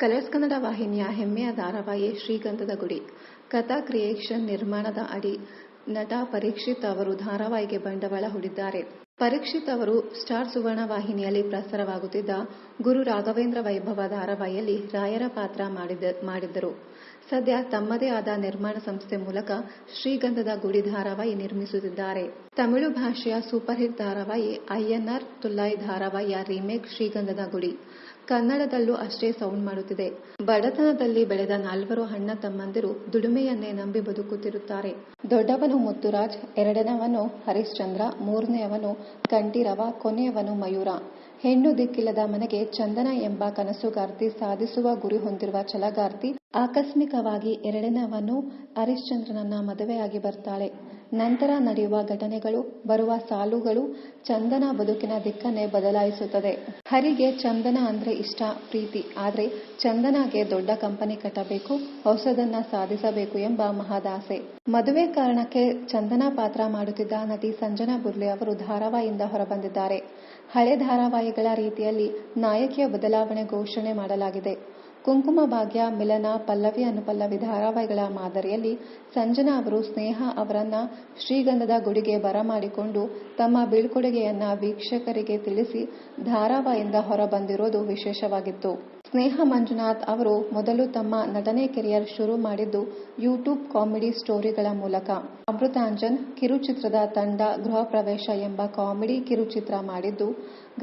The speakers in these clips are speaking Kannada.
ಕಲರ್ಸ್ ಕನ್ನಡ ವಾಹಿನಿಯ ಹೆಮ್ಮೆಯ ಧಾರಾವಾಹಿ ಶ್ರೀಗಂಧದ ಗುಡಿ. ಕಥಾ ಕ್ರಿಯೇಷನ್ ನಿರ್ಮಾಣದ ಅಡಿ ನಟ ಪರೀಕ್ಷಿತ್ ಅವರು ಧಾರಾವಾಹಿಗೆ ಬಂಡವಾಳ ಹೂಡಿದ್ದಾರೆ. ಪರೀಕ್ಷಿತ್ ಅವರು ಸ್ಟಾರ್ ಸುವರ್ಣ ವಾಹಿನಿಯಲ್ಲಿ ಪ್ರಸಾರವಾಗುತ್ತಿದ್ದ ಗುರು ರಾಘವೇಂದ್ರ ವೈಭವ ಧಾರಾವಾಹಿಯಲ್ಲಿ ರಾಯರ ಪಾತ್ರ ಮಾಡಿದ್ದರು. ಸದ್ಯ ತಮ್ಮದೇ ಆದ ನಿರ್ಮಾಣ ಸಂಸ್ಥೆ ಮೂಲಕ ಶ್ರೀಗಂಧದ ಗುಡಿ ಧಾರಾವಾಹಿ ನಿರ್ಮಿಸುತ್ತಿದ್ದಾರೆ. ತಮಿಳು ಭಾಷೆಯ ಸೂಪರ್ ಹಿಟ್ ಧಾರಾವಾಹಿ ಅಯ್ಯನಾರ್ ತುಳ್ಳಾಯಿ ಧಾರಾವಾಹಿಯ ರೀಮೇಕ್ ಶ್ರೀಗಂಧದ ಗುಡಿ ಕನ್ನಡದಲ್ಲೂ ಅಷ್ಟೇ ಸೌಂಡ್ ಮಾಡುತ್ತಿದೆ. ಬಡತನದಲ್ಲಿ ಬೆಳೆದ 4 ಅಣ್ಣ ತಮ್ಮಂದಿರು ದುಡಿಮೆಯನ್ನೇ ನಂಬಿ ಬದುಕುತ್ತಿರುತ್ತಾರೆ. ದೊಡ್ಡವನು ಮುತ್ತುರಾಜ್, ಎರಡನೆಯವನು ಹರಿಶ್ಚಂದ್ರ, ಮೂರನೆಯವನು ಕಂಠೀರವ, ಕೊನೆಯವನು ಮಯೂರ. ಹೆಣ್ಣು ದಿಕ್ಕಿಲ್ಲದ ಮನೆಗೆ ಚಂದನ ಎಂಬ ಕನಸುಗಾರ್ತಿ ಸಾಧಿಸುವ ಗುರಿ ಹೊಂದಿರುವ ಛಲಗಾರ್ತಿ ಆಕಸ್ಮಿಕವಾಗಿ ಎರಡನೆಯವನು ಹರಿಶ್ಚಂದ್ರನನ್ನ ಮದುವೆಯಾಗಿ ಬರ್ತಾಳೆ. ನಂತರ ನಡೆಯುವ ಘಟನೆಗಳು, ಬರುವ ಸಾಲುಗಳು ಚಂದನ ಬದುಕಿನ ದಿಕ್ಕನ್ನೇ ಬದಲಾಯಿಸುತ್ತದೆ. ಹರಿಗೆ ಚಂದನ ಅಂದ್ರೆ ಇಷ್ಟ, ಪ್ರೀತಿ. ಆದ್ರೆ ಚಂದನಾಗೆ ದೊಡ್ಡ ಕಂಪನಿ ಕಟ್ಟಬೇಕು, ಹೊಸದನ್ನ ಸಾಧಿಸಬೇಕು ಎಂಬ ಮಹದಾಸೆ. ಮದುವೆ ಕಾರಣಕ್ಕೆ ಚಂದನ ಪಾತ್ರ ಮಾಡುತ್ತಿದ್ದ ನಟಿ ಸಂಜನಾ ಬುರ್ಲೆ ಅವರು ಧಾರಾವಾಹಿಯಿಂದ ಹೊರಬಂದಿದ್ದಾರೆ. ಹಳೆ ಧಾರಾವಾಹಿಗಳ ರೀತಿಯಲ್ಲಿ ನಾಯಕಿಯ ಬದಲಾವಣೆ ಘೋಷಣೆ ಮಾಡಲಾಗಿದೆ. ಕುಂಕುಮ ಭಾಗ್ಯ, ಮಿಲನ, ಪಲ್ಲವಿ ಅನುಪಲ್ಲವಿ ಧಾರಾವಾಹಿಗಳ ಮಾದರಿಯಲ್ಲಿ ಸಂಜನಾ ಅವರು ಸ್ನೇಹ ಅವರನ್ನ ಶ್ರೀಗಂಧದ ಗುಡಿಗೆ ಬರಮಾಡಿಕೊಂಡು ತಮ್ಮ ಬೀಳ್ಕೊಡುಗೆಯನ್ನ ವೀಕ್ಷಕರಿಗೆ ತಿಳಿಸಿ ಧಾರಾವಾಹಿಯಿಂದ ಹೊರಬಂದಿರೋದು ವಿಶೇಷವಾಗಿತ್ತು. ಸ್ನೇಹ ಮಂಜುನಾಥ್ ಅವರು ಮೊದಲು ತಮ್ಮ ನಟನೆ ಕೆರಿಯರ್ ಶುರು ಮಾಡಿದ್ದು ಯೂಟ್ಯೂಬ್ ಕಾಮಿಡಿ ಸ್ಟೋರಿಗಳ ಮೂಲಕ. ಅಮೃತಾಂಜನ್ ಕಿರುಚಿತ್ರದ ತಂಡ ಗೃಹ ಪ್ರವೇಶ ಎಂಬ ಕಾಮಿಡಿ ಕಿರುಚಿತ್ರ ಮಾಡಿದ್ದು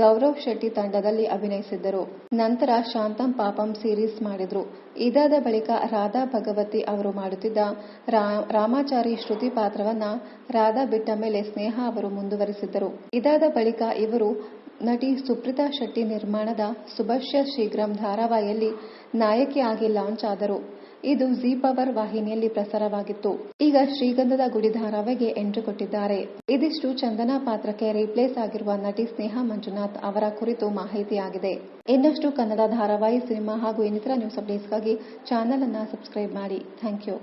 ಗೌರವ್ ಶೆಟ್ಟಿ ತಂಡದಲ್ಲಿ ಅಭಿನಯಿಸಿದ್ದರು. ನಂತರ ಶಾಂತಂ ಪಾಪಂ ಸೀರೀಸ್ ಮಾಡಿದ್ರು. ಇದಾದ ಬಳಿಕ ರಾಧಾ ಭಗವತಿ ಅವರು ಮಾಡುತ್ತಿದ್ದ ರಾಮಾಚಾರಿ ಶ್ರುತಿ ಪಾತ್ರವನ್ನ ರಾಧಾ ಬಿಟ್ಟ ಮೇಲೆ ಸ್ನೇಹ ಅವರು ಮುಂದುವರಿಸಿದ್ದರು. ಇದಾದ ಬಳಿಕ ಇವರು ನಟಿ ಸುಪ್ರೀತಾ ಶೆಟ್ಟಿ ನಿರ್ಮಾಣದ ಶುಭಸ್ಯ ಶೀಘ್ರಂ ಧಾರಾವಾಹಿಯಲ್ಲಿ ನಾಯಕಿಯಾಗಿ ಲಾಂಚ್ ಆದರು. ಇದು ಜೀ ಪವರ್ ವಾಹಿನಿಯಲ್ಲಿ ಪ್ರಸಾರವಾಗಿತ್ತು. ಈಗ ಶ್ರೀಗಂಧದ ಗುಡಿ ಧಾರಾವಾಹಿಗೆ ಎಂಟ್ರಿ ಕೊಟ್ಟಿದ್ದಾರೆ. ಇದಿಷ್ಟು ಚಂದನಾ ಪಾತ್ರಕ್ಕೆ ರೀಪ್ಲೇಸ್ ಆಗಿರುವ ನಟಿ ಸ್ನೇಹ ಮಂಜುನಾಥ್ ಅವರ ಕುರಿತು ಮಾಹಿತಿಯಾಗಿದೆ. ಇನ್ನಷ್ಟು ಕನ್ನಡ ಧಾರಾವಾಹಿ, ಸಿನಿಮಾ ಹಾಗೂ ಇನ್ನಿತರ ನ್ಯೂಸ್ ಅಪ್ಡೇಟ್ಸ್ಗಾಗಿ ಚಾನೆಲ್ ಅನ್ನ ಸಬ್ಸ್ಕ್ರೈಬ್ ಮಾಡಿ. Thank you.